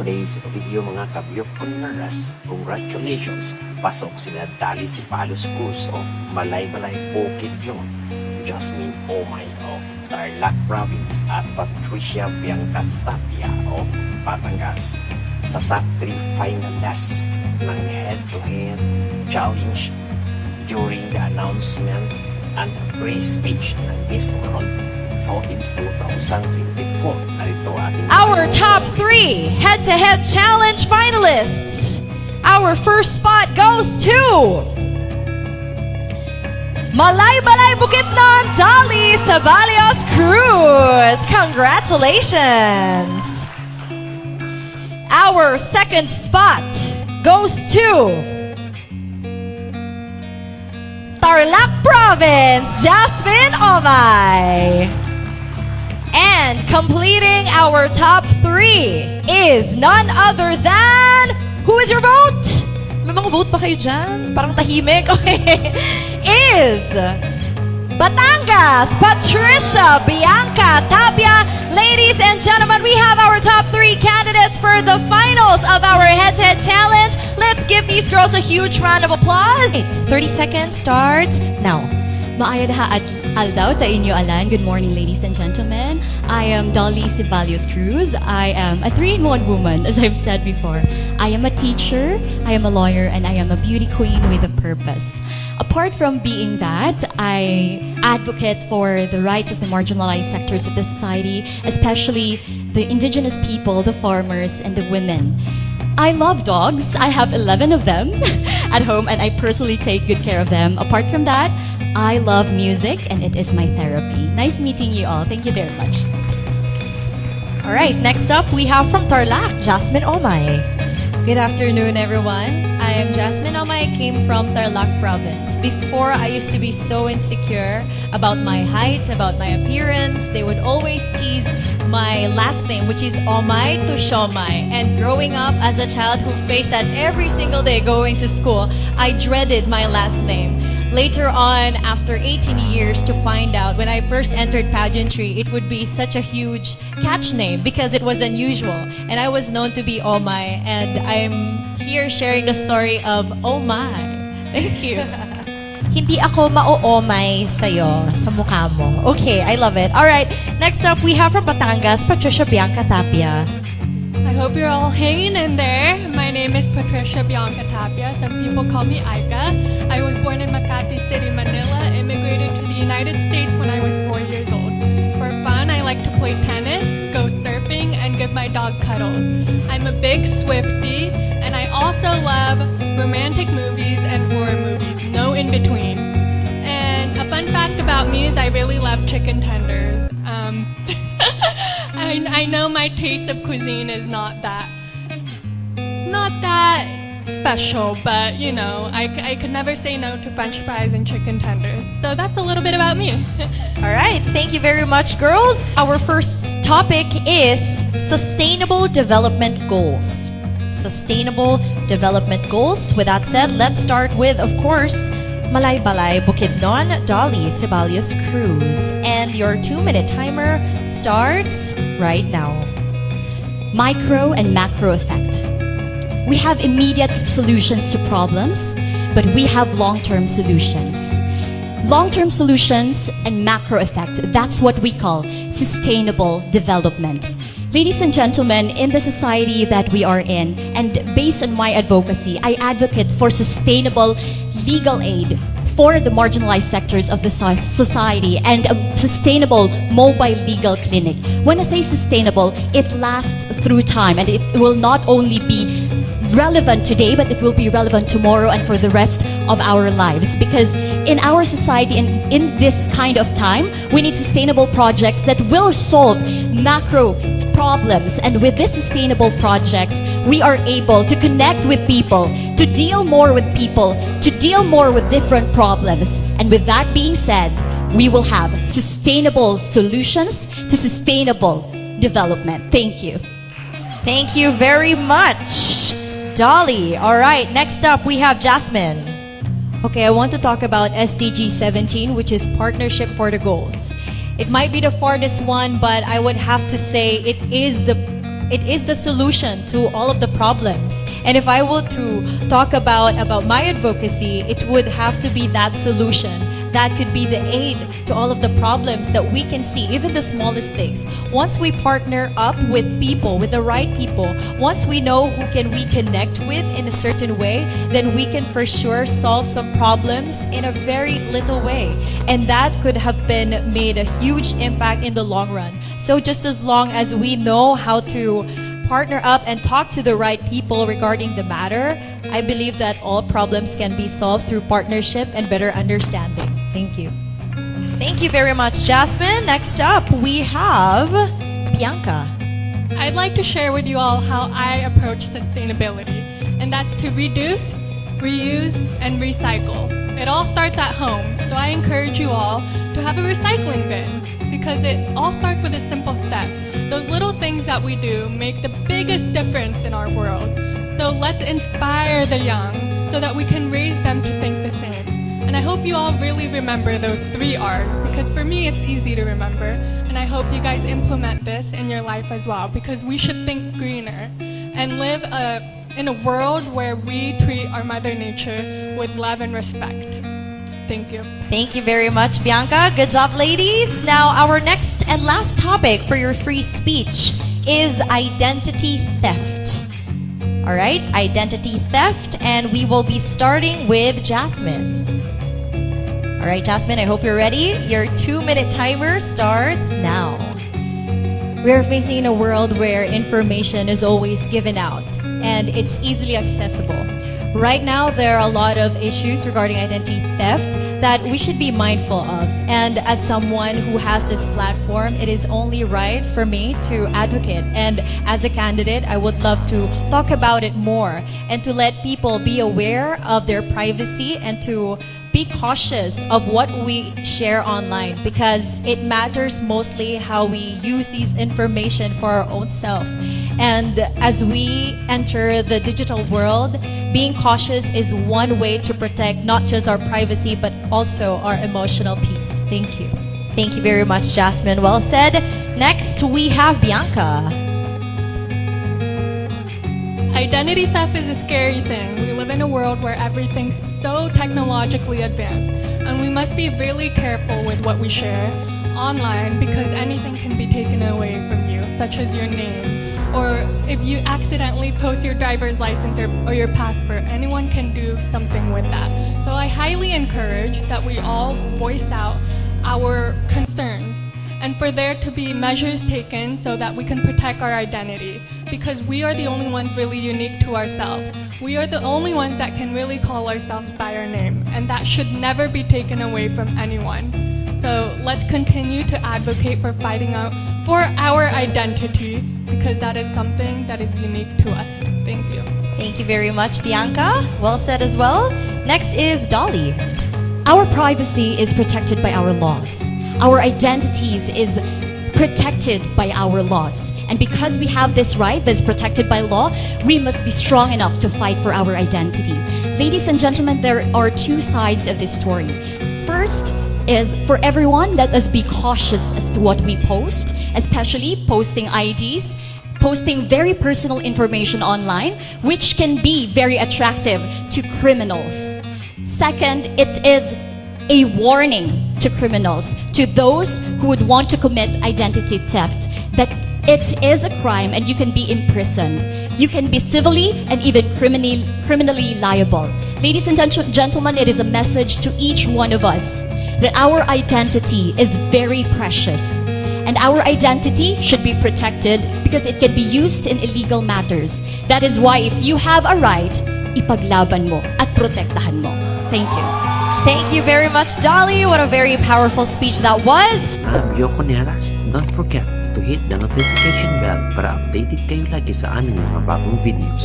today's video mga kabyok-kunners. Congratulations! Pasok sina Dolly Cebalos Cruz of Malay-Malay, Bukidnon, Jasmine Omay of Tarlac Province at Patricia Bianca Tapia of Batangas sa top 3 finalist ng head-to-head challenge during the announcement and pre-speech ng Miss World Philippines 2024. Narito ating Our top 3 head-to-head challenge finalists. Our first spot goes to Malay-Malay Bukidnon, Dolly Cebalos Cruz. Congratulations. Our second spot goes to Tarlac Province, Jasmine Omay. And completing our top 3 is none other than... Who is your vote? May mga vote pa kayo dyan? Parang tahimik. Okay. Is Batangas, Patricia, Bianca, Tapia. Ladies and gentlemen, we have our top 3 candidates for the finals of our head-to-head challenge. Let's give these girls a huge round of applause. 30 seconds starts now. Maayad ha at aldaw ta inyo alan. Good morning, ladies and gentlemen. I am Dolly Cebalos Cruz. I am a 3-in-1 woman, as I've said before. I am a teacher, I am a lawyer, and I am a beauty queen with a purpose. Apart from being that, I advocate for the rights of the marginalized sectors of the society, especially the indigenous people, the farmers, and the women. I love dogs. I have 11 of them at home, and I personally take good care of them. Apart from that, I love music, and it is my therapy. Nice meeting you all. Thank you very much. All right, next up we have from Tarlac, Jasmine Omay. Good afternoon, everyone. I am Jasmine Omay. I came from Tarlac Province. Before, I used to be so insecure about my height, about my appearance. They would always tease my last name, which is Omay to Shomay. And growing up as a child who faced that every single day going to school, I dreaded my last name. Later on, after 18 years, to find out when I first entered pageantry, it would be such a huge catch name because it was unusual. And I was known to be Omay, and I'm here sharing the story of Omay. Thank you. Hindi ako ma-omay sa'yo, sa mukha mo. Okay, I love it. All right, next up we have from Batangas, Patricia Bianca Tapia. I hope you're all hanging in there. My name is Patricia Bianca Tapia. Some people call me Aika. I was born in Makati City, Manila, immigrated to the United States when I was 4 years old. For fun, I like to play tennis, go surfing, and give my dog cuddles. I'm a big Swiftie, and I also love romantic movies and horror movies, no in between. And a fun fact about me is I really love chicken tenders. I know my taste of cuisine is not that special, but you know, I could never say no to French fries and chicken tenders. So that's a little bit about me. All right, thank you very much, girls. Our first topic is Sustainable Development Goals. Sustainable Development Goals. With that said, let's start with, of course, Malay-Malay Bukidnon, Dolly Cebalos Cruz. And your 2-minute timer starts right now. Micro and macro effect. We have immediate solutions to problems, but we have long-term solutions. Long-term solutions and macro effect, that's what we call sustainable development. Ladies and gentlemen, in the society that we are in, and based on my advocacy, I advocate for sustainable legal aid for the marginalized sectors of the society and a sustainable mobile legal clinic. When I say sustainable, it lasts through time, and it will not only be relevant today, but it will be relevant tomorrow and for the rest of our lives. Because in our society and in this kind of time, we need sustainable projects that will solve macro problems. And with these sustainable projects, we are able to connect with people, to deal more with people, to deal more with different problems. And with that being said, we will have sustainable solutions to sustainable development. Thank you. Thank you very much, Dolly. All right, next up we have Jasmine. Okay, I want to talk about SDG 17, which is Partnership for the Goals. It might be the farthest one, but I would have to say it is it is the solution to all of the problems. And if I were to talk about my advocacy, it would have to be that solution. That could be the aid to all of the problems that we can see, even the smallest things. Once we partner up with people, with the right people, once we know who can we connect with in a certain way, then we can for sure solve some problems in a very little way. And that could have been made a huge impact in the long run. So just as long as we know how to partner up and talk to the right people regarding the matter, I believe that all problems can be solved through partnership and better understanding. Thank you. Thank you very much, Jasmine. Next up, we have Bianca. I'd like to share with you all how I approach sustainability, and that's to reduce, reuse, and recycle. It all starts at home, so I encourage you all to have a recycling bin, because it all starts with a simple step. Those little things that we do make the biggest difference in our world. So let's inspire the young so that we can raise them to think the same. And I hope you all really remember those 3 R's, because for me it's easy to remember, and I hope you guys implement this in your life as well, because we should think greener and live in a world where we treat our Mother Nature with love and respect. Thank you. Thank you very much, Bianca. Good job, ladies. Now, our next and last topic for your free speech is identity theft. All right, identity theft, and we will be starting with Jasmine. All right, Jasmine, I hope you're ready. Your 2-minute timer starts now. We're facing a world where information is always given out and it's easily accessible. Right now, there are a lot of issues regarding identity theft that we should be mindful of. And as someone who has this platform, it is only right for me to advocate. And as a candidate, I would love to talk about it more and to let people be aware of their privacy and to be cautious of what we share online, because it matters mostly how we use these information for our own self. And as we enter the digital world, being cautious is one way to protect not just our privacy but also our emotional peace. Thank you. Thank you very much, Jasmine. Well said. Next, we have Bianca. Identity theft is a scary thing. We live in a world where everything's so technologically advanced, and we must be really careful with what we share online, because anything can be taken away from you, such as your name, or if you accidentally post your driver's license or your passport, anyone can do something with that. So I highly encourage that we all voice out our concerns, and for there to be measures taken so that we can protect our identity, because we are the only ones really unique to ourselves. We are the only ones that can really call ourselves by our name, and that should never be taken away from anyone. So let's continue to advocate for fighting out for our identity, because that is something that is unique to us. Thank you. Thank you very much, Bianca. Well said as well. Next is Dolly. Our privacy is protected by our laws. Our identities is protected by our laws. And because we have this right that's protected by law, we must be strong enough to fight for our identity. Ladies and gentlemen, there are 2 sides of this story. First is, for everyone, let us be cautious as to what we post, especially posting IDs, posting very personal information online, which can be very attractive to criminals. Second, it is a warning to criminals, to those who would want to commit identity theft, that it is a crime and you can be imprisoned. You can be civilly and even criminally liable. Ladies and gentlemen, it is a message to each one of us that our identity is very precious. And our identity should be protected because it can be used in illegal matters. That is why if you have a right, ipaglaban mo at protektahan mo. Thank you. Thank you very much, Dolly. What a very powerful speech that was. Don't forget to hit the notification bell para updated kayo lagi sa aming mga bagong videos.